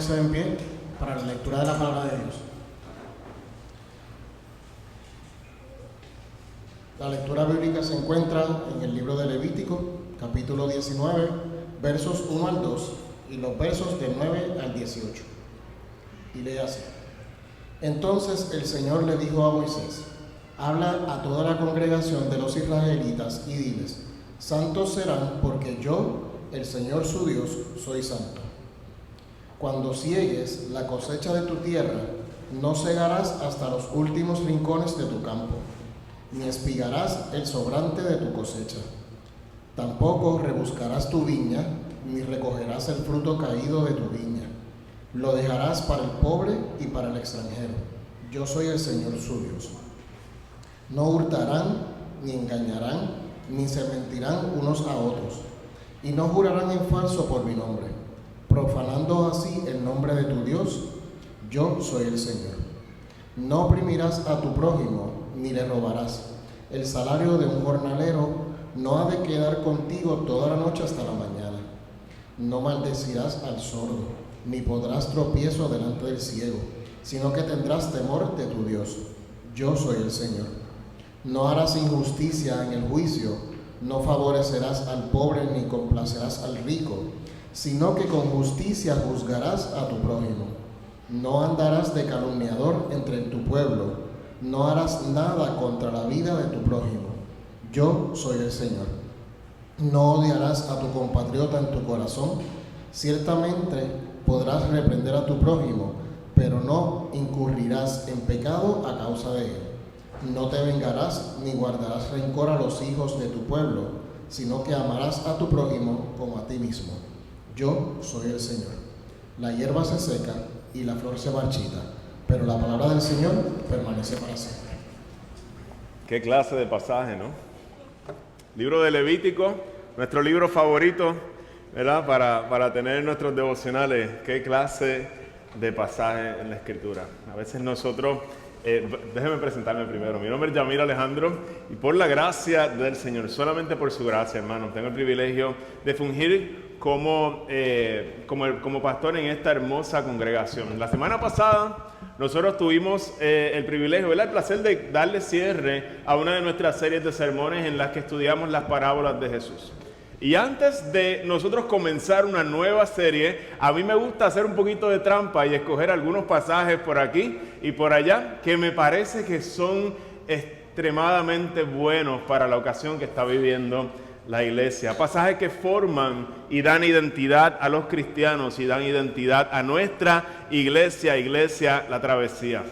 ponerse en pie para la lectura de la palabra de Dios. La lectura bíblica se encuentra en el libro de Levítico, capítulo 19, versos 1 al 2 y los versos del 9 al 18. Y lee así: Entonces el Señor le dijo a Moisés: habla a toda la congregación de los israelitas y diles: santos serán, porque yo, el Señor su Dios, soy santo. Cuando ciegues la cosecha de tu tierra, no segarás hasta los últimos rincones de tu campo, ni espigarás el sobrante de tu cosecha. Tampoco rebuscarás tu viña, ni recogerás el fruto caído de tu viña. Lo dejarás para el pobre y para el extranjero. Yo soy el Señor su Dios. No hurtarán, ni engañarán, ni se mentirán unos a otros, y no jurarán en falso por mi nombre, profanando así el nombre de tu Dios. Yo soy el Señor. No oprimirás a tu prójimo, ni le robarás. El salario de un jornalero no ha de quedar contigo toda la noche hasta la mañana. No maldecirás al sordo, ni podrás tropiezo delante del ciego, sino que tendrás temor de tu Dios. Yo soy el Señor. No harás injusticia en el juicio, no favorecerás al pobre ni complacerás al rico, sino que con justicia juzgarás a tu prójimo. No andarás de calumniador entre tu pueblo, no harás nada contra la vida de tu prójimo. Yo soy el Señor. No odiarás a tu compatriota en tu corazón. Ciertamente podrás reprender a tu prójimo, pero no incurrirás en pecado a causa de él. No te vengarás ni guardarás rencor a los hijos de tu pueblo, sino que amarás a tu prójimo como a ti mismo. Yo soy el Señor. La hierba se seca y la flor se marchita, pero la palabra del Señor permanece para siempre. Qué clase de pasaje, ¿no? Libro de Levítico, nuestro libro favorito, ¿verdad? Para tener nuestros devocionales. Qué clase de pasaje en la Escritura. A veces nosotros... déjeme presentarme primero. Mi nombre es Yamir Alejandro y por la gracia del Señor, solamente por su gracia, hermano, tengo el privilegio de fungir como pastor en esta hermosa congregación. La semana pasada nosotros tuvimos el privilegio, ¿verdad? El placer de darle cierre a una de nuestras series de sermones en las que estudiamos las parábolas de Jesús. Y antes de nosotros comenzar una nueva serie, a mí me gusta hacer un poquito de trampa y escoger algunos pasajes por aquí y por allá que me parece que son extremadamente buenos para la ocasión que está viviendo la iglesia. Pasajes que forman y dan identidad a los cristianos y dan identidad a nuestra iglesia, La Travesía.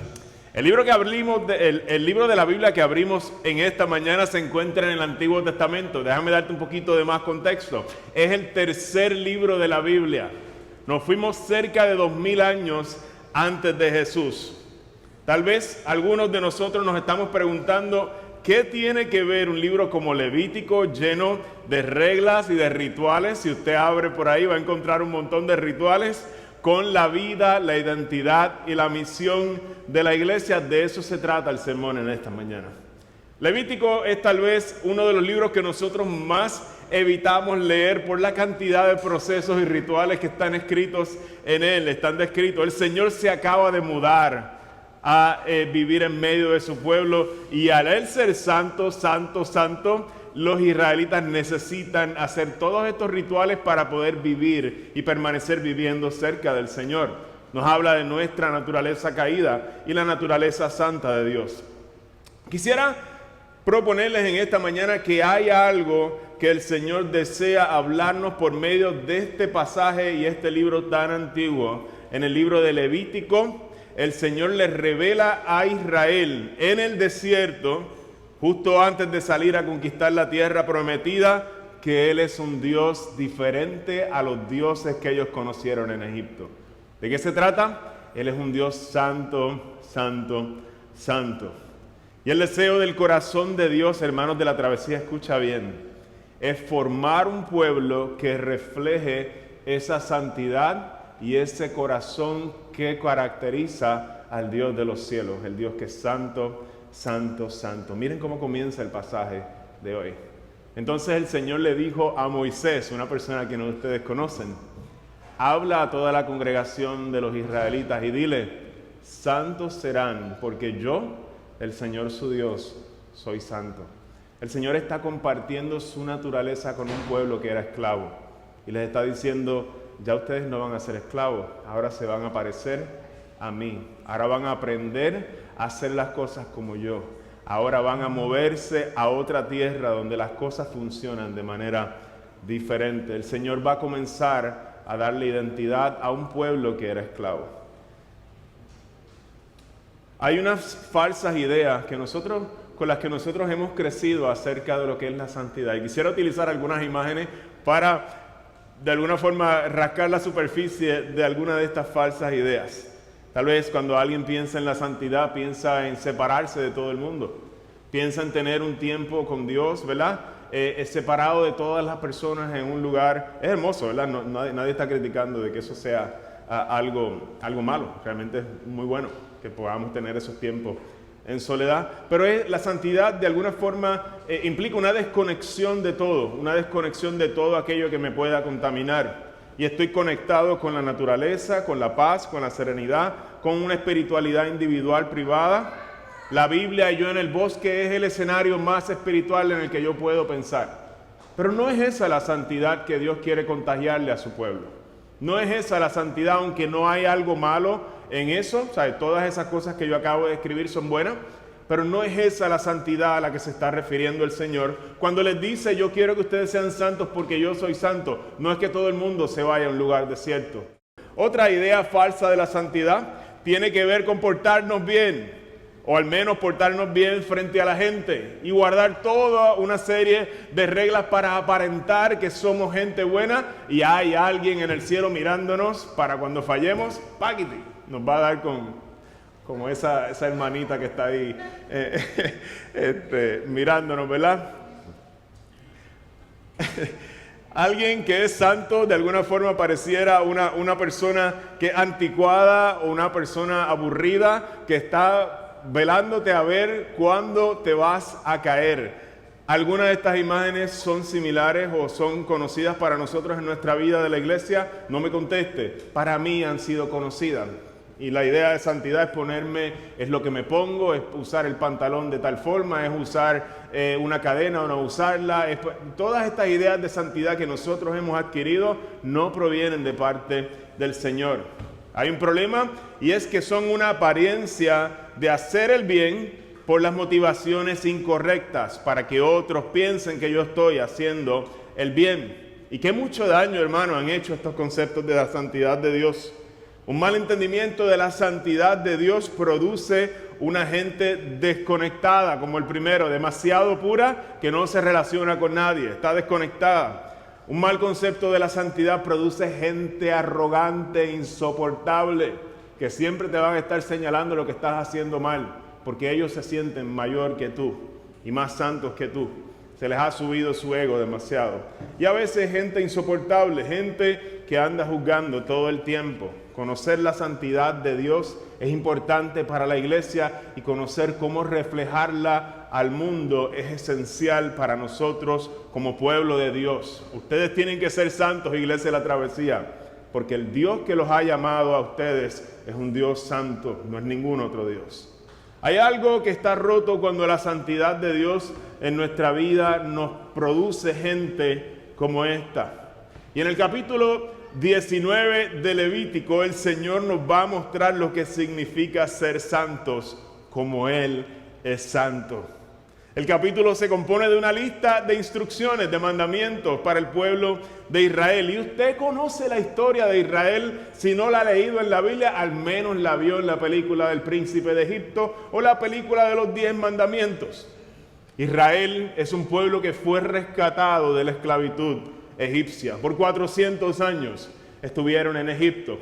El libro el libro de la Biblia que abrimos en esta mañana se encuentra en el Antiguo Testamento. Déjame darte un poquito de más contexto. Es el tercer libro de la Biblia. Nos fuimos cerca de 2000 años antes de Jesús. Tal vez algunos de nosotros nos estamos preguntando ¿qué tiene que ver un libro como Levítico lleno de reglas y de rituales? Si usted abre por ahí va a encontrar un montón de rituales con la vida, la identidad y la misión de la iglesia. De eso se trata el sermón en esta mañana. Levítico es tal vez uno de los libros que nosotros más evitamos leer por la cantidad de procesos y rituales que están escritos en él, están descritos. El Señor se acaba de mudar a vivir en medio de su pueblo y al él ser santo, los israelitas necesitan hacer todos estos rituales para poder vivir y permanecer viviendo cerca del Señor. Nos habla de nuestra naturaleza caída y la naturaleza santa de Dios. Quisiera proponerles en esta mañana que hay algo que el Señor desea hablarnos por medio de este pasaje y este libro tan antiguo. En el libro de Levítico, el Señor le revela a Israel en el desierto, justo antes de salir a conquistar la tierra prometida, que Él es un Dios diferente a los dioses que ellos conocieron en Egipto. ¿De qué se trata? Él es un Dios santo. Y el deseo del corazón de Dios, hermanos de la travesía, escucha bien, es formar un pueblo que refleje esa santidad y ese corazón que caracteriza al Dios de los cielos, el Dios que es santo. Miren cómo comienza el pasaje de hoy. Entonces el Señor le dijo a Moisés, una persona a quien ustedes conocen: habla a toda la congregación de los israelitas y dile: santos serán, porque yo, el Señor su Dios, soy santo. El Señor está compartiendo su naturaleza con un pueblo que era esclavo y les está diciendo: ya ustedes no van a ser esclavos, ahora se van a parecer a mí, ahora van a aprender a hacer las cosas como yo, ahora van a moverse a otra tierra donde las cosas funcionan de manera diferente. El Señor va a comenzar a darle identidad a un pueblo que era esclavo. Hay unas falsas ideas con las que nosotros hemos crecido acerca de lo que es la santidad. Y quisiera utilizar algunas imágenes para, de alguna forma, rascar la superficie de alguna de estas falsas ideas. Tal vez cuando alguien piensa en la santidad, piensa en separarse de todo el mundo. Piensa en tener un tiempo con Dios, ¿verdad? Separado de todas las personas en un lugar. Es hermoso, ¿verdad? Nadie está criticando de que eso sea algo malo. Realmente es muy bueno que podamos tener esos tiempos en soledad, pero la santidad de alguna forma implica una desconexión de todo aquello que me pueda contaminar, y estoy conectado con la naturaleza, con la paz, con la serenidad, con una espiritualidad individual privada. La Biblia y yo en el bosque es el escenario más espiritual en el que yo puedo pensar, pero no es esa la santidad que Dios quiere contagiarle a su pueblo. No es esa la santidad, aunque no hay algo malo en eso, o sea, todas esas cosas que yo acabo de describir son buenas, pero no es esa la santidad a la que se está refiriendo el Señor cuando les dice: yo quiero que ustedes sean santos porque yo soy santo. No es que todo el mundo se vaya a un lugar desierto. Otra idea falsa de la santidad tiene que ver con portarnos bien, o al menos portarnos bien frente a la gente y guardar toda una serie de reglas para aparentar que somos gente buena, y hay alguien en el cielo mirándonos para cuando fallemos, ¡paquiti! Nos va a dar como esa hermanita que está ahí mirándonos, ¿verdad? Alguien que es santo de alguna forma pareciera una persona que es anticuada o una persona aburrida que está velándote a ver cuándo te vas a caer. ¿Algunas de estas imágenes son similares o son conocidas para nosotros en nuestra vida de la iglesia? No me conteste. Para mí han sido conocidas. Y la idea de santidad es lo que me pongo, es usar el pantalón de tal forma, es usar una cadena o no usarla. Todas estas ideas de santidad que nosotros hemos adquirido no provienen de parte del Señor. Hay un problema, y es que son una apariencia de hacer el bien por las motivaciones incorrectas, para que otros piensen que yo estoy haciendo el bien. Y qué mucho daño, hermano, han hecho estos conceptos de la santidad de Dios. Un mal entendimiento de la santidad de Dios produce una gente desconectada, como el primero, demasiado pura, que no se relaciona con nadie, está desconectada. Un mal concepto de la santidad produce gente arrogante, insoportable, que siempre te van a estar señalando lo que estás haciendo mal, porque ellos se sienten mayor que tú y más santos que tú. Se les ha subido su ego demasiado. Y a veces gente insoportable, gente que anda juzgando todo el tiempo. Conocer la santidad de Dios es importante para la iglesia, y conocer cómo reflejarla al mundo es esencial para nosotros como pueblo de Dios. Ustedes tienen que ser santos, Iglesia de la Travesía, porque el Dios que los ha llamado a ustedes es un Dios santo, no es ningún otro Dios. Hay algo que está roto cuando la santidad de Dios en nuestra vida nos produce gente como esta. Y en el capítulo 19 de Levítico, el Señor nos va a mostrar lo que significa ser santos como Él es santo. El capítulo se compone de una lista de instrucciones, de mandamientos para el pueblo de Israel. Y usted conoce la historia de Israel, si no la ha leído en la Biblia, al menos la vio en la película del Príncipe de Egipto o la película de los 10 mandamientos. Israel es un pueblo que fue rescatado de la esclavitud egipcia. Por 400 años estuvieron en Egipto.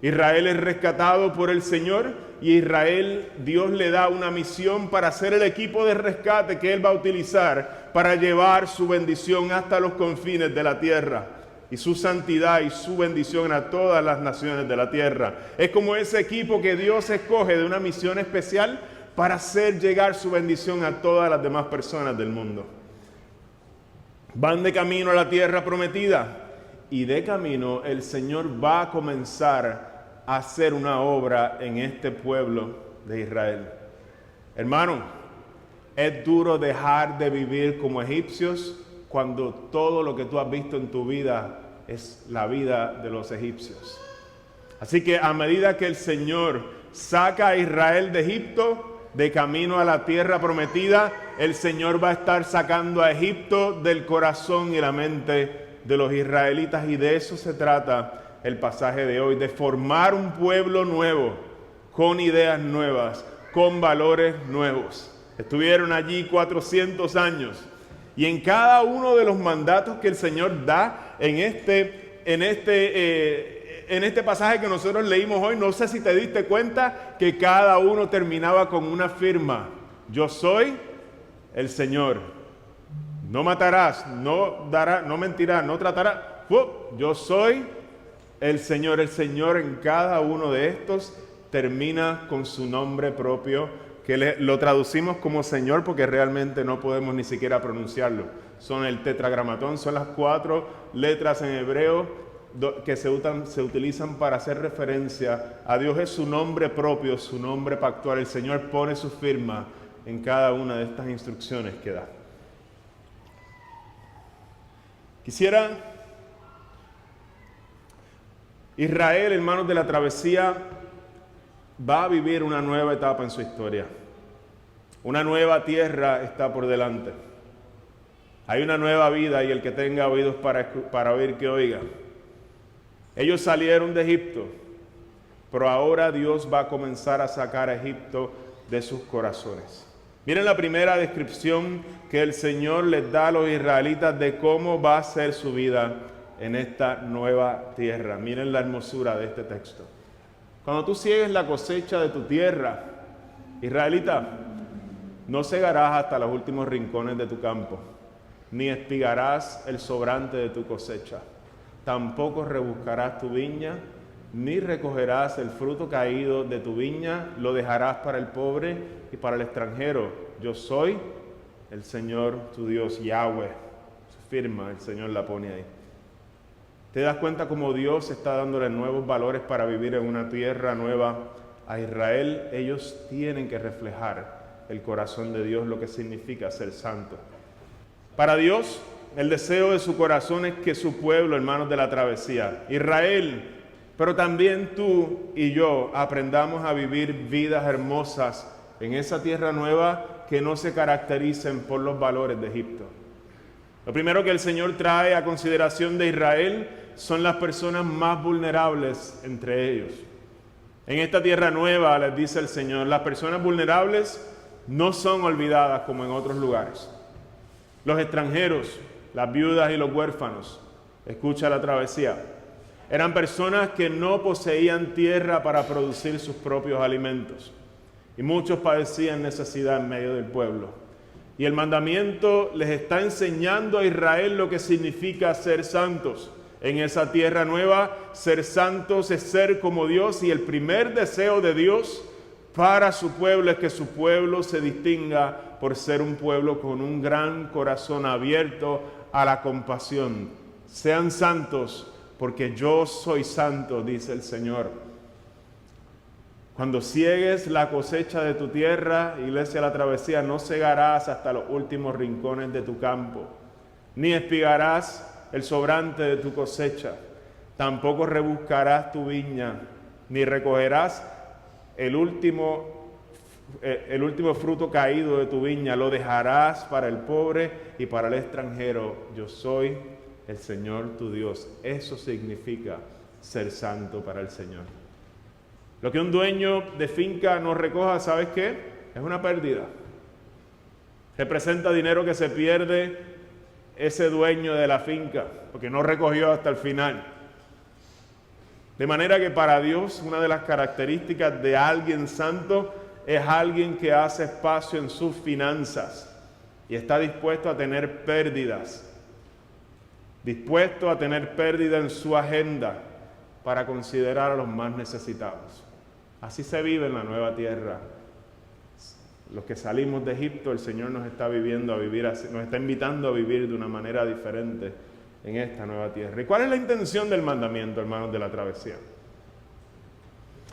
Israel es rescatado por el Señor, y Israel, Dios le da una misión para ser el equipo de rescate que Él va a utilizar para llevar su bendición hasta los confines de la tierra, y su santidad y su bendición a todas las naciones de la tierra. Es como ese equipo que Dios escoge de una misión especial para hacer llegar su bendición a todas las demás personas del mundo. Van de camino a la tierra prometida, y de camino el Señor va a comenzar a hacer una obra en este pueblo de Israel. Hermano, es duro dejar de vivir como egipcios cuando todo lo que tú has visto en tu vida es la vida de los egipcios. Así que a medida que el Señor saca a Israel de Egipto, de camino a la tierra prometida, el Señor va a estar sacando a Egipto del corazón y la mente de los israelitas, y de eso se trata el pasaje de hoy, de formar un pueblo nuevo, con ideas nuevas, con valores nuevos. Estuvieron allí 400 años, y en cada uno de los mandatos que el Señor da en este pasaje que nosotros leímos hoy, no sé si te diste cuenta que cada uno terminaba con una firma: yo soy el Señor. No matarás, no mentirás, no tratarás. Yo soy el Señor. El Señor en cada uno de estos termina con su nombre propio, que lo traducimos como Señor porque realmente no podemos ni siquiera pronunciarlo. Son el tetragramatón, son las 4 letras en hebreo que se utilizan para hacer referencia a Dios. Es su nombre propio, su nombre pactual. El Señor pone su firma en cada una de estas instrucciones que da. Quisiera Israel, hermanos de la travesía, va a vivir una nueva etapa en su historia. Una nueva tierra está por delante. Hay una nueva vida, y el que tenga oídos para oír, que oiga. Ellos salieron de Egipto, pero ahora Dios va a comenzar a sacar a Egipto de sus corazones. Miren la primera descripción que el Señor les da a los israelitas de cómo va a ser su vida en esta nueva tierra. Miren la hermosura de este texto. Cuando tú siegues la cosecha de tu tierra, israelita, no segarás hasta los últimos rincones de tu campo, ni espigarás el sobrante de tu cosecha. Tampoco rebuscarás tu viña, ni recogerás el fruto caído de tu viña, lo dejarás para el pobre y para el extranjero. Yo soy el Señor tu Dios, Yahweh. Su firma, el Señor la pone ahí. ¿Te das cuenta cómo Dios está dándole nuevos valores para vivir en una tierra nueva a Israel? Ellos tienen que reflejar el corazón de Dios, lo que significa ser santo. Para Dios, el deseo de su corazón es que su pueblo, hermanos de la travesía, Israel, pero también tú y yo, aprendamos a vivir vidas hermosas en esa tierra nueva que no se caractericen por los valores de Egipto. Lo primero que el Señor trae a consideración de Israel son las personas más vulnerables entre ellos. En esta tierra nueva, les dice el Señor, las personas vulnerables no son olvidadas como en otros lugares. Los extranjeros, las viudas y los huérfanos, escucha la travesía, eran personas que no poseían tierra para producir sus propios alimentos, y muchos padecían necesidad en medio del pueblo. Y el mandamiento les está enseñando a Israel lo que significa ser santos. En esa tierra nueva, ser santos es ser como Dios, y el primer deseo de Dios para su pueblo es que su pueblo se distinga por ser un pueblo con un gran corazón abierto a la compasión. Sean santos porque yo soy santo, dice el Señor. Cuando ciegues la cosecha de tu tierra, iglesia de la travesía, no cegarás hasta los últimos rincones de tu campo, ni espigarás el sobrante de tu cosecha, tampoco rebuscarás tu viña, ni recogerás el último fruto caído de tu viña, lo dejarás para el pobre y para el extranjero. Yo soy el Señor tu Dios. Eso significa ser santo para el Señor. Lo que un dueño de finca no recoja, ¿sabes qué? Es una pérdida. Representa dinero que se pierde ese dueño de la finca, porque no recogió hasta el final. De manera que para Dios, una de las características de alguien santo es alguien que hace espacio en sus finanzas y está dispuesto a tener pérdidas, dispuesto a tener pérdida en su agenda para considerar a los más necesitados. Así se vive en la nueva tierra. Los que salimos de Egipto, el Señor nos está invitando a vivir de una manera diferente en esta nueva tierra. ¿Y cuál es la intención del mandamiento, hermanos, de la travesía?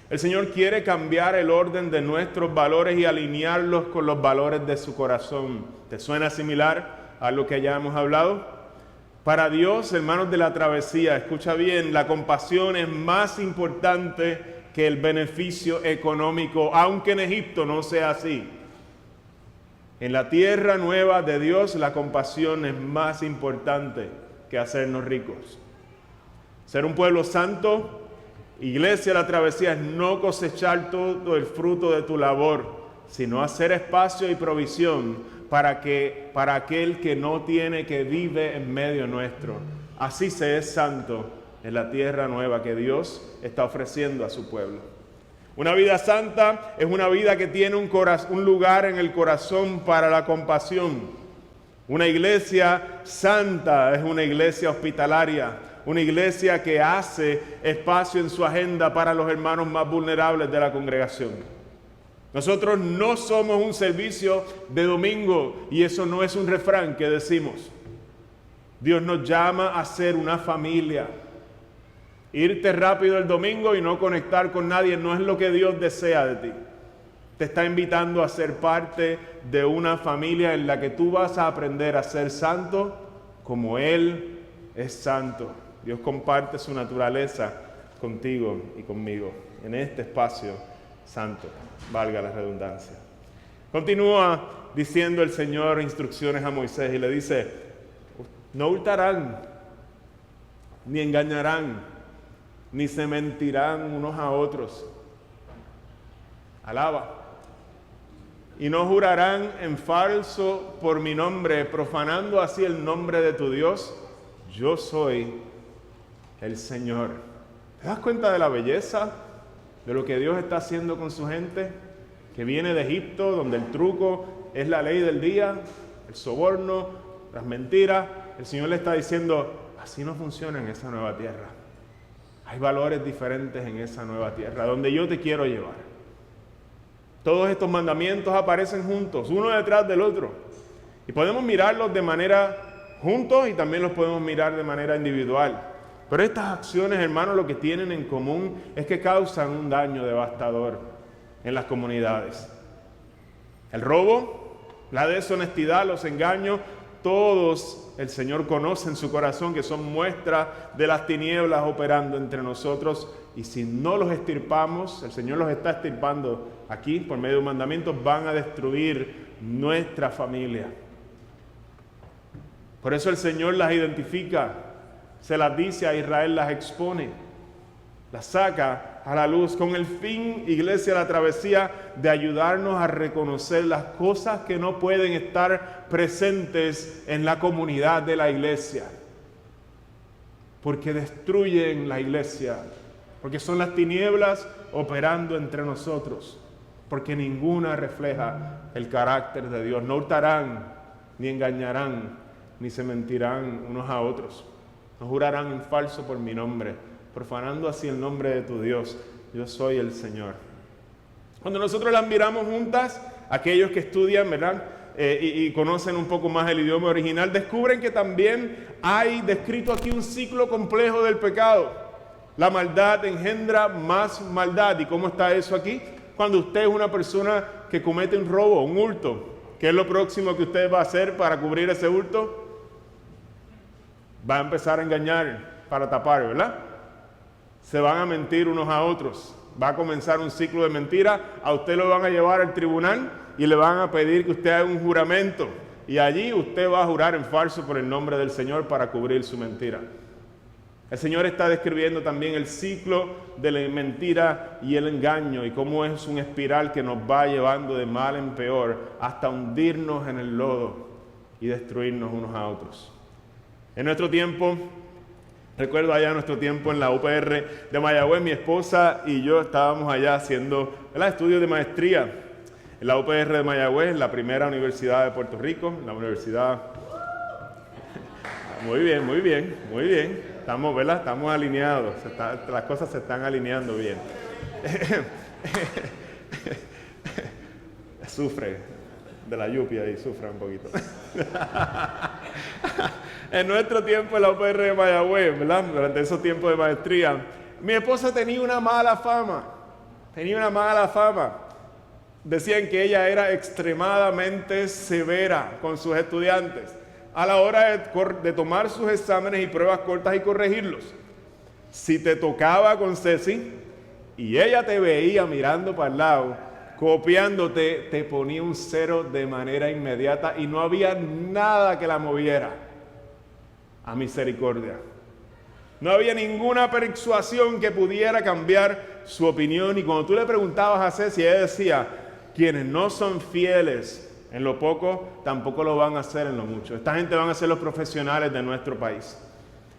El Señor quiere cambiar el orden de nuestros valores y alinearlos con los valores de su corazón. ¿Te suena similar a lo que ya hemos hablado? Para Dios, hermanos de la travesía, escucha bien, la compasión es más importante que el beneficio económico, aunque en Egipto no sea así. En la tierra nueva de Dios, la compasión es más importante que hacernos ricos. Ser un pueblo santo, iglesia, la travesía, es no cosechar todo el fruto de tu labor, sino hacer espacio y provisión para aquel que no tiene, que vive en medio nuestro. Así se es santo en la tierra nueva que Dios está ofreciendo a su pueblo. Una vida santa es una vida que tiene un lugar en el corazón para la compasión. Una iglesia santa es una iglesia hospitalaria, una iglesia que hace espacio en su agenda para los hermanos más vulnerables de la congregación. Nosotros no somos un servicio de domingo y eso no es un refrán que decimos. Dios nos llama a ser una familia. Irte rápido el domingo y no conectar con nadie no es lo que Dios desea de ti. Te está invitando a ser parte de una familia en la que tú vas a aprender a ser santo como Él es santo. Dios comparte su naturaleza contigo y conmigo en este espacio santo, valga la redundancia. Continúa diciendo el Señor instrucciones a Moisés y le dice: no hurtarán, ni engañarán, ni se mentirán unos a otros. Alaba. Y no jurarán en falso por mi nombre, profanando así el nombre de tu Dios. Yo soy el Señor. ¿Te das cuenta de la belleza de lo que Dios está haciendo con su gente? Que viene de Egipto, donde el truco es la ley del día, el soborno, las mentiras. El Señor le está diciendo: así no funciona en esa nueva tierra. Hay valores diferentes en esa nueva tierra, donde yo te quiero llevar. Todos estos mandamientos aparecen juntos, uno detrás del otro. Y podemos mirarlos de manera juntos y también los podemos mirar de manera individual. Pero estas acciones, hermanos, lo que tienen en común es que causan un daño devastador en las comunidades. El robo, la deshonestidad, los engaños, todos el Señor conoce en su corazón que son muestra de las tinieblas operando entre nosotros, y si no los extirpamos, el Señor los está extirpando aquí por medio de un mandamiento, van a destruir nuestra familia. Por eso el Señor las identifica, se las dice a Israel, las expone, las saca a la luz con el fin, iglesia, la travesía, de ayudarnos a reconocer las cosas que no pueden estar presentes en la comunidad de la iglesia, porque destruyen la iglesia, porque son las tinieblas operando entre nosotros, porque ninguna refleja el carácter de Dios. No hurtarán, ni engañarán, ni se mentirán unos a otros. No jurarán en falso por mi nombre, profanando así el nombre de tu Dios. Yo soy el Señor. Cuando nosotros las miramos juntas, aquellos que estudian, ¿verdad? Y conocen un poco más el idioma original, descubren que también hay descrito aquí un ciclo complejo del pecado. La maldad engendra más maldad. ¿Y cómo está eso aquí? Cuando usted es una persona que comete un robo, un hurto, ¿qué es lo próximo que usted va a hacer para cubrir ese hurto? Va a empezar a engañar para tapar, ¿verdad? Se van a mentir unos a otros. Va a comenzar un ciclo de mentiras. A usted lo van a llevar al tribunal y le van a pedir que usted haga un juramento. Y allí usted va a jurar en falso por el nombre del Señor para cubrir su mentira. El Señor está describiendo también el ciclo de la mentira y el engaño y cómo es un espiral que nos va llevando de mal en peor hasta hundirnos en el lodo y destruirnos unos a otros. En nuestro tiempo, recuerdo allá nuestro tiempo en la UPR de Mayagüez, mi esposa y yo estábamos allá haciendo estudios de maestría en la UPR de Mayagüez, la primera universidad de Puerto Rico, la universidad. Muy bien, muy bien, muy bien. Estamos, ¿verdad? Estamos alineados, las cosas se están alineando bien. Sufre de la lluvia y sufre un poquito. En nuestro tiempo en la UPR de Mayagüez, ¿verdad? Durante esos tiempos de maestría, mi esposa tenía una mala fama. Decían que ella era extremadamente severa con sus estudiantes a la hora de tomar sus exámenes y pruebas cortas y corregirlos. Si te tocaba con Ceci y ella te veía mirando para el lado, copiándote, te ponía un 0 de manera inmediata y no había nada que la moviera a misericordia. No había ninguna persuasión que pudiera cambiar su opinión. Y cuando tú le preguntabas a Ceci, ella decía: quienes no son fieles en lo poco, tampoco lo van a hacer en lo mucho. Esta gente van a ser los profesionales de nuestro país.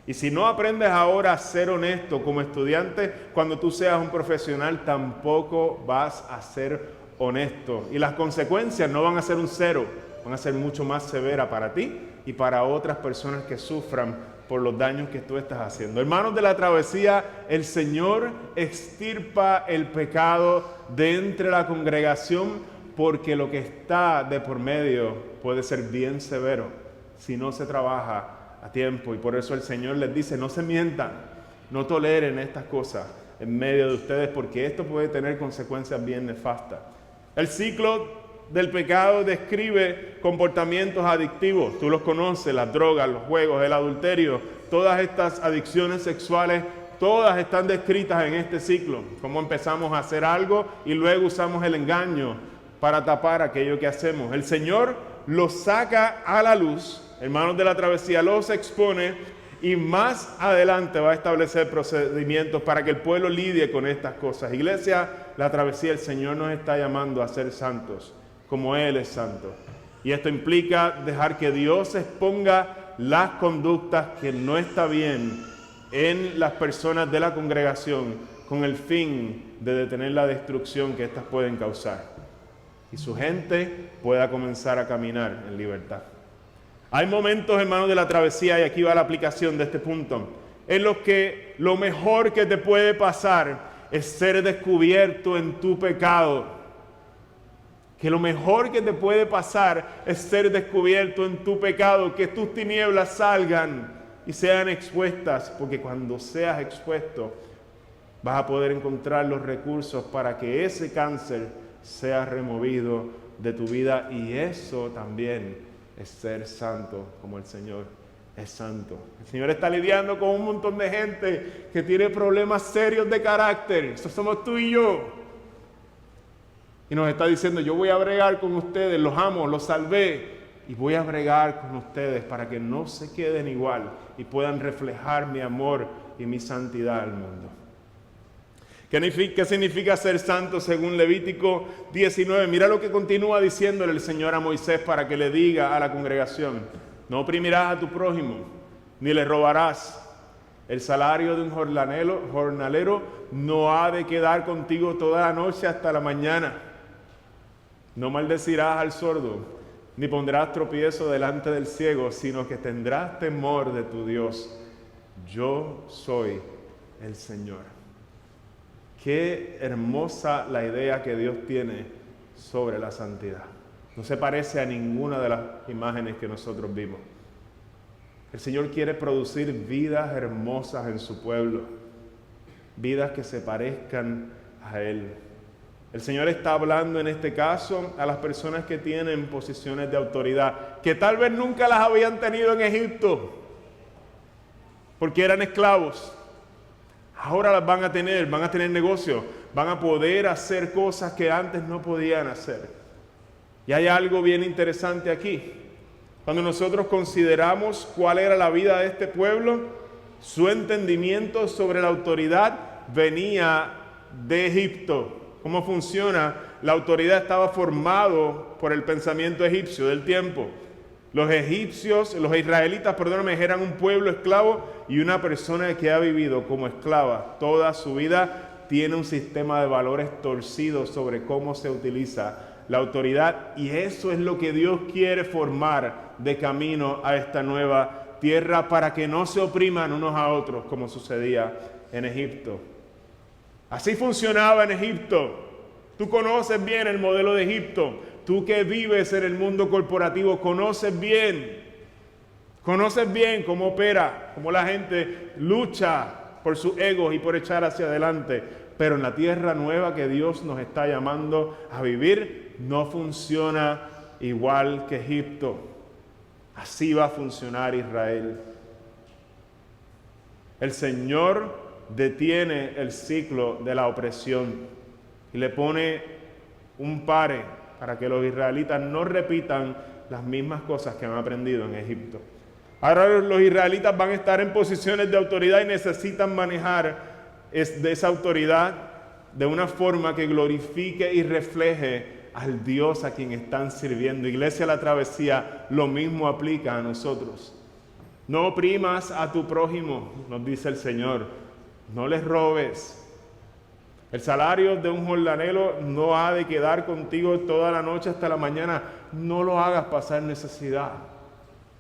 Y si no aprendes ahora a ser honesto como estudiante, cuando tú seas un profesional tampoco vas a ser honesto. Y las consecuencias no van a ser un 0, van a ser mucho más severas para ti y para otras personas que sufran por los daños que tú estás haciendo. Hermanos de la travesía, el Señor extirpa el pecado de entre la congregación, porque lo que está de por medio puede ser bien severo si no se trabaja a tiempo. Y por eso el Señor les dice: no se mientan, no toleren estas cosas en medio de ustedes, porque esto puede tener consecuencias bien nefastas. El ciclo del pecado describe comportamientos adictivos. Tú los conoces: las drogas, los juegos, el adulterio, todas estas adicciones sexuales, todas están descritas en este ciclo. Cómo empezamos a hacer algo y luego usamos el engaño para tapar aquello que hacemos. El Señor los saca a la luz, hermanos de la travesía, los expone, y más adelante va a establecer procedimientos para que el pueblo lidie con estas cosas. Iglesia, la travesía, el Señor nos está llamando a ser santos, como Él es santo. Y esto implica dejar que Dios exponga las conductas que no está bien en las personas de la congregación, con el fin de detener la destrucción que éstas pueden causar, y su gente pueda comenzar a caminar en libertad. Hay momentos, hermanos de la travesía, y aquí va la aplicación de este punto, en los que lo mejor que te puede pasar es ser descubierto en tu pecado. Que lo mejor que te puede pasar es ser descubierto en tu pecado, que tus tinieblas salgan y sean expuestas, porque cuando seas expuesto vas a poder encontrar los recursos para que ese cáncer sea removido de tu vida. Y eso también es ser santo como el Señor es santo. El Señor está lidiando con un montón de gente que tiene problemas serios de carácter. Eso somos tú y yo. Y nos está diciendo: yo voy a bregar con ustedes, los amo, los salvé, y voy a bregar con ustedes para que no se queden igual y puedan reflejar mi amor y mi santidad al mundo. ¿Qué significa ser santo según Levítico 19? Mira lo que continúa diciéndole el Señor a Moisés para que le diga a la congregación: no oprimirás a tu prójimo, ni le robarás. El salario de un jornalero no ha de quedar contigo toda la noche hasta la mañana. No maldecirás al sordo, ni pondrás tropiezo delante del ciego, sino que tendrás temor de tu Dios. Yo soy el Señor. Qué hermosa la idea que Dios tiene sobre la santidad. No se parece a ninguna de las imágenes que nosotros vimos. El Señor quiere producir vidas hermosas en su pueblo, vidas que se parezcan a Él. El Señor está hablando en este caso a las personas que tienen posiciones de autoridad, que tal vez nunca las habían tenido en Egipto, porque eran esclavos. Ahora las van a tener negocio, van a poder hacer cosas que antes no podían hacer. Y hay algo bien interesante aquí. Cuando nosotros consideramos cuál era la vida de este pueblo, su entendimiento sobre la autoridad venía de Egipto. ¿Cómo funciona? La autoridad estaba formado por el pensamiento egipcio del tiempo. Los israelitas, eran un pueblo esclavo, y una persona que ha vivido como esclava toda su vida tiene un sistema de valores torcidos sobre cómo se utiliza la autoridad, y eso es lo que Dios quiere formar de camino a esta nueva tierra, para que no se opriman unos a otros como sucedía en Egipto. Así funcionaba en Egipto. Tú conoces bien el modelo de Egipto. Tú que vives en el mundo corporativo conoces bien Conoces bien cómo opera, cómo la gente lucha por sus egos y por echar hacia adelante. Pero en la tierra nueva que Dios nos está llamando a vivir, no funciona igual que Egipto. Así va a funcionar Israel. El Señor detiene el ciclo de la opresión y le pone un pare para que los israelitas no repitan las mismas cosas que han aprendido en Egipto. Ahora los israelitas van a estar en posiciones de autoridad y necesitan manejar de esa autoridad de una forma que glorifique y refleje al Dios a quien están sirviendo. Iglesia La Travesía, lo mismo aplica a nosotros. No oprimas a tu prójimo, nos dice el Señor. No les robes. El salario de un jornalero no ha de quedar contigo toda la noche hasta la mañana. No lo hagas pasar necesidad.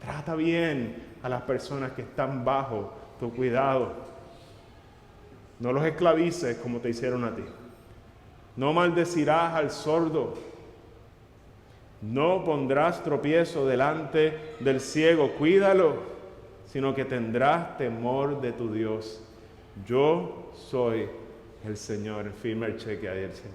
Trata bien a las personas que están bajo tu cuidado. No los esclavices como te hicieron a ti. No maldecirás al sordo. No pondrás tropiezo delante del ciego. Cuídalo, sino que tendrás temor de tu Dios. Yo soy el Señor. Firma el cheque ahí el Señor.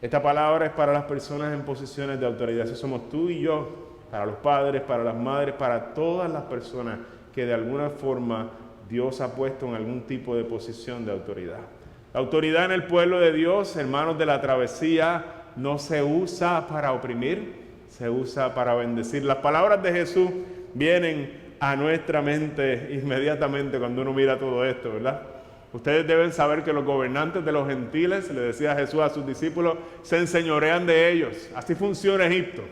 Esta palabra es para las personas en posiciones de autoridad. Si somos tú y yo, para los padres, para las madres, para todas las personas que de alguna forma Dios ha puesto en algún tipo de posición de autoridad. La autoridad en el pueblo de Dios, hermanos de La Travesía, no se usa para oprimir, se usa para bendecir. Las palabras de Jesús vienen a nuestra mente inmediatamente cuando uno mira todo esto, ¿verdad? Ustedes deben saber que los gobernantes de los gentiles, le decía Jesús a sus discípulos, se enseñorean de ellos. Así funciona Egipto.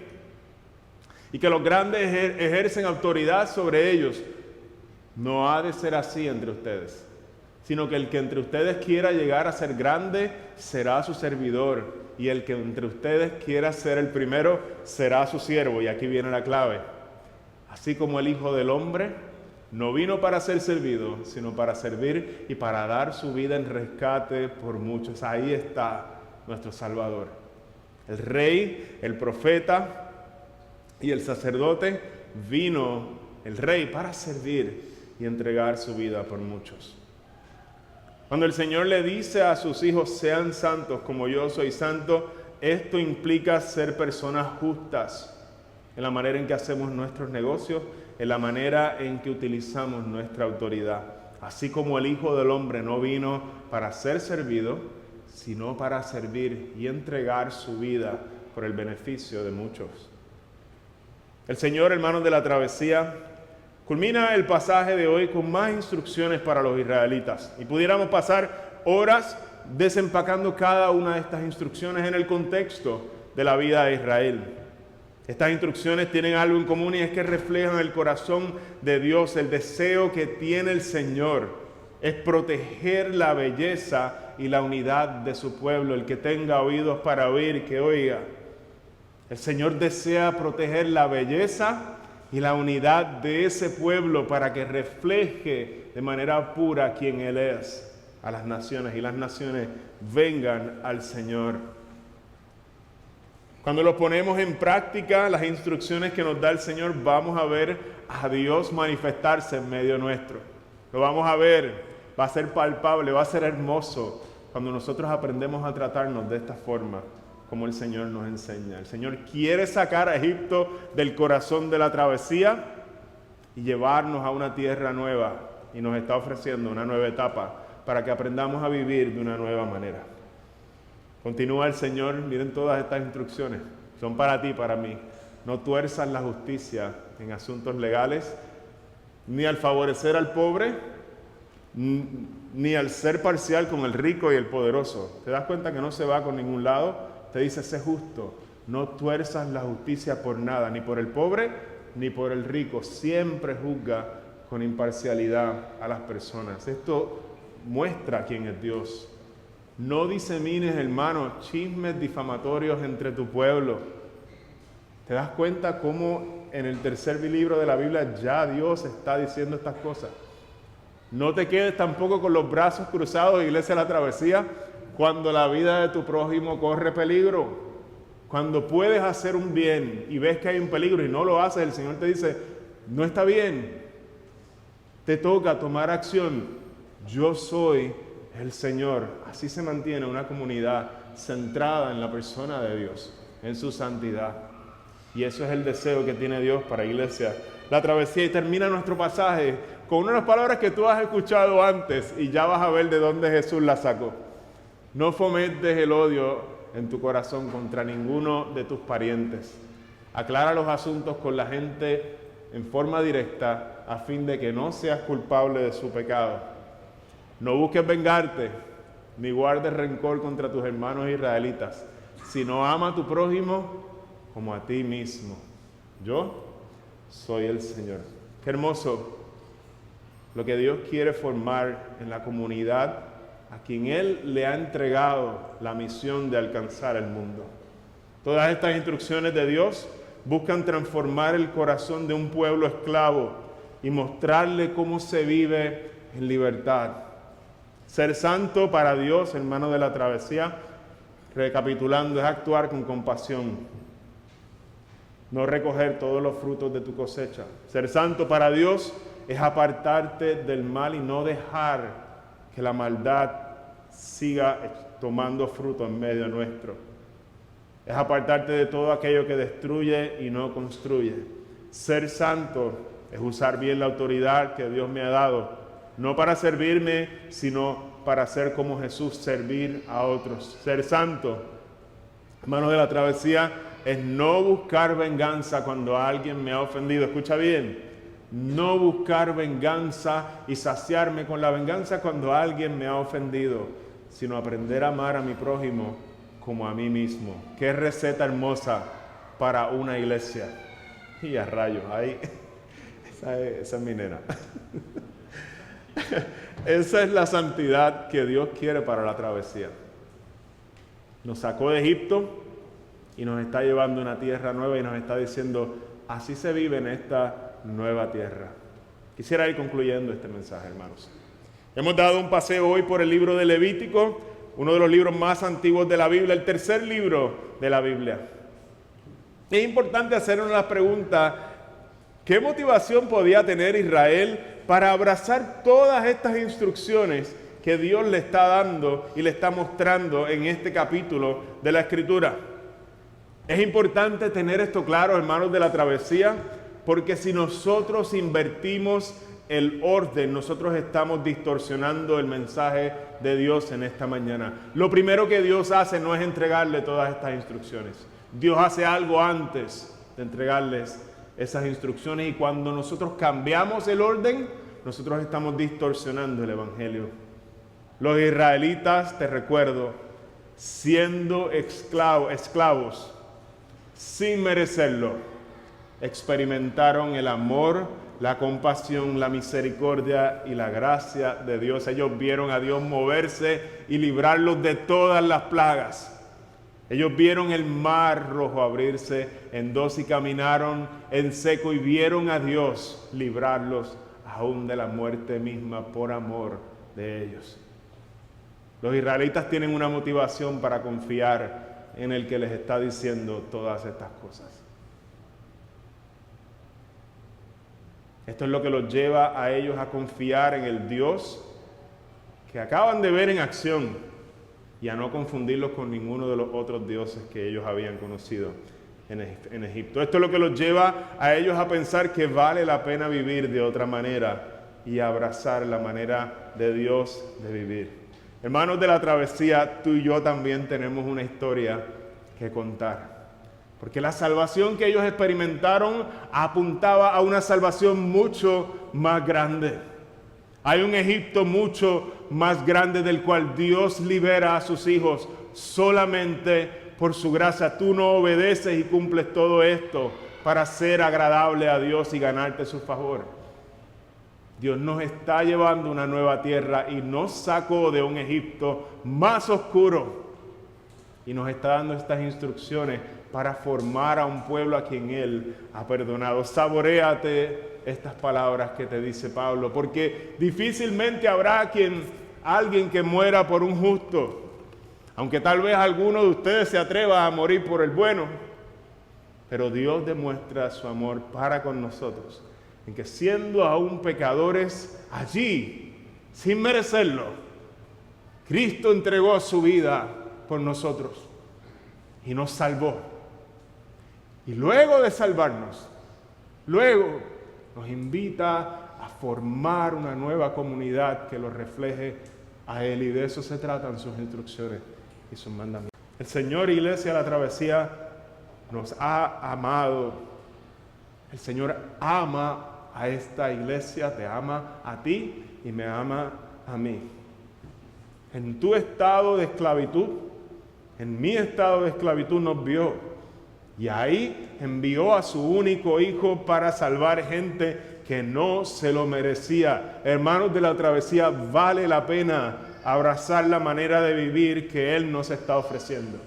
Y que los grandes ejercen autoridad sobre ellos. No ha de ser así entre ustedes, sino que el que entre ustedes quiera llegar a ser grande será su servidor, y el que entre ustedes quiera ser el primero será su siervo. Y aquí viene la clave. Así como el Hijo del Hombre no vino para ser servido, sino para servir y para dar su vida en rescate por muchos. Ahí está nuestro Salvador. El Rey, el profeta y el sacerdote, vino el Rey para servir y entregar su vida por muchos. Cuando el Señor le dice a sus hijos, sean santos como yo soy santo, esto implica ser personas justas en la manera en que hacemos nuestros negocios, en la manera en que utilizamos nuestra autoridad. Así como el Hijo del Hombre no vino para ser servido, sino para servir y entregar su vida por el beneficio de muchos. El Señor, hermanos de La Travesía, culmina el pasaje de hoy con más instrucciones para los israelitas. Y pudiéramos pasar horas desempacando cada una de estas instrucciones en el contexto de la vida de Israel. Estas instrucciones tienen algo en común y es que reflejan el corazón de Dios. El deseo que tiene el Señor es proteger la belleza y la unidad de su pueblo. El que tenga oídos para oír, que oiga. El Señor desea proteger la belleza y la unidad de ese pueblo para que refleje de manera pura quién Él es a las naciones y las naciones vengan al Señor. Cuando lo ponemos en práctica, las instrucciones que nos da el Señor, vamos a ver a Dios manifestarse en medio nuestro. Lo vamos a ver, va a ser palpable, va a ser hermoso cuando nosotros aprendemos a tratarnos de esta forma, como el Señor nos enseña. El Señor quiere sacar a Egipto del corazón de la travesía y llevarnos a una tierra nueva, y nos está ofreciendo una nueva etapa para que aprendamos a vivir de una nueva manera. Continúa el Señor, miren todas estas instrucciones, son para ti, para mí. No tuerzas la justicia en asuntos legales, ni al favorecer al pobre, ni al ser parcial con el rico y el poderoso. ¿Te das cuenta que no se va con ningún lado? Te dice, sé justo, no tuerzas la justicia por nada, ni por el pobre, ni por el rico. Siempre juzga con imparcialidad a las personas. Esto muestra quién es Dios. No disemines, hermano, chismes difamatorios entre tu pueblo. ¿Te das cuenta cómo en el tercer libro de la Biblia ya Dios está diciendo estas cosas? No te quedes tampoco con los brazos cruzados, Iglesia La Travesía, cuando la vida de tu prójimo corre peligro. Cuando puedes hacer un bien y ves que hay un peligro y no lo haces, el Señor te dice, no está bien. Te toca tomar acción. Yo soy el Señor. Así se mantiene una comunidad centrada en la persona de Dios, en su santidad. Y eso es el deseo que tiene Dios para Iglesia La Travesía. Y termina nuestro pasaje con unas palabras que tú has escuchado antes y ya vas a ver de dónde Jesús las sacó. No fomentes el odio en tu corazón contra ninguno de tus parientes. Aclara los asuntos con la gente en forma directa a fin de que no seas culpable de su pecado. No busques vengarte, ni guardes rencor contra tus hermanos israelitas, sino ama a tu prójimo como a ti mismo. Yo soy el Señor. Qué hermoso lo que Dios quiere formar en la comunidad a quien Él le ha entregado la misión de alcanzar el mundo. Todas estas instrucciones de Dios buscan transformar el corazón de un pueblo esclavo y mostrarle cómo se vive en libertad. Ser santo para Dios, hermano de La Travesía, recapitulando, es actuar con compasión, no recoger todos los frutos de tu cosecha. Ser santo para Dios es apartarte del mal y no dejar que la maldad siga tomando fruto en medio nuestro. Es apartarte de todo aquello que destruye y no construye. Ser santo es usar bien la autoridad que Dios me ha dado, no para servirme, sino para ser como Jesús, servir a otros. Ser santo, hermano de La Travesía, es no buscar venganza cuando alguien me ha ofendido. Escucha bien, no buscar venganza y saciarme con la venganza cuando alguien me ha ofendido, sino aprender a amar a mi prójimo como a mí mismo. Qué receta hermosa para una iglesia. Y a rayos, ahí, esa es mi nena. Esa es la santidad que Dios quiere para La Travesía. Nos sacó de Egipto y nos está llevando a una tierra nueva y nos está diciendo, así se vive en esta nueva tierra. Quisiera ir concluyendo este mensaje, hermanos. Hemos dado un paseo hoy por el libro de Levítico, uno de los libros más antiguos de la Biblia, el tercer libro de la Biblia. Es importante hacernos la pregunta, ¿qué motivación podía tener Israel para abrazar todas estas instrucciones que Dios le está dando y le está mostrando en este capítulo de la Escritura? Es importante tener esto claro, hermanos de La Travesía, porque si nosotros invertimos el orden, nosotros estamos distorsionando el mensaje de Dios en esta mañana. Lo primero que Dios hace no es entregarle todas estas instrucciones. Dios hace algo antes de entregarles esas instrucciones, y cuando nosotros cambiamos el orden, nosotros estamos distorsionando el Evangelio. Los israelitas, te recuerdo, siendo esclavos, sin merecerlo, experimentaron el amor, la compasión, la misericordia y la gracia de Dios. Ellos vieron a Dios moverse y librarlos de todas las plagas. Ellos vieron el mar rojo abrirse en dos y caminaron en seco y vieron a Dios librarlos aún de la muerte misma por amor de ellos. Los israelitas tienen una motivación para confiar en el que les está diciendo todas estas cosas. Esto es lo que los lleva a ellos a confiar en el Dios que acaban de ver en acción y a no confundirlos con ninguno de los otros dioses que ellos habían conocido en Egipto. Esto es lo que los lleva a ellos a pensar que vale la pena vivir de otra manera y abrazar la manera de Dios de vivir. Hermanos de La Travesía, tú y yo también tenemos una historia que contar. Porque la salvación que ellos experimentaron apuntaba a una salvación mucho más grande. Hay un Egipto mucho más grande del cual Dios libera a sus hijos solamente por su gracia. Tú no obedeces y cumples todo esto para ser agradable a Dios y ganarte su favor. Dios nos está llevando a una nueva tierra y nos sacó de un Egipto más oscuro y nos está dando estas instrucciones para formar a un pueblo a quien Él ha perdonado. Saboréate estas palabras que te dice Pablo, porque difícilmente habrá alguien que muera por un justo, aunque tal vez alguno de ustedes se atreva a morir por el bueno, pero Dios demuestra su amor para con nosotros en que siendo aún pecadores, allí, sin merecerlo, Cristo entregó su vida por nosotros y nos salvó. Y luego de salvarnos, luego nos invita a formar una nueva comunidad que lo refleje a Él, y de eso se tratan sus instrucciones y sus mandamientos. El Señor, Iglesia La Travesía, nos ha amado. El Señor ama a esta iglesia, te ama a ti y me ama a mí. En tu estado de esclavitud, en mi estado de esclavitud nos vio, y ahí envió a su único Hijo para salvar gente que no se lo merecía. Hermanos de La Travesía, vale la pena abrazar la manera de vivir que Él nos está ofreciendo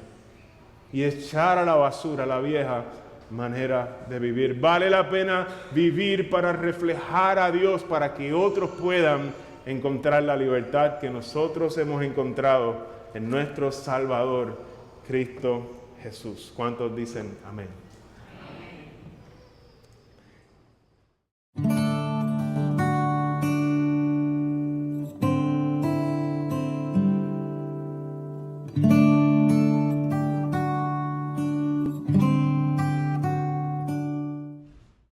y echar a la basura la vieja manera de vivir. Vale la pena vivir para reflejar a Dios, para que otros puedan encontrar la libertad que nosotros hemos encontrado en nuestro Salvador, Cristo Jesús. ¿Cuántos dicen amén?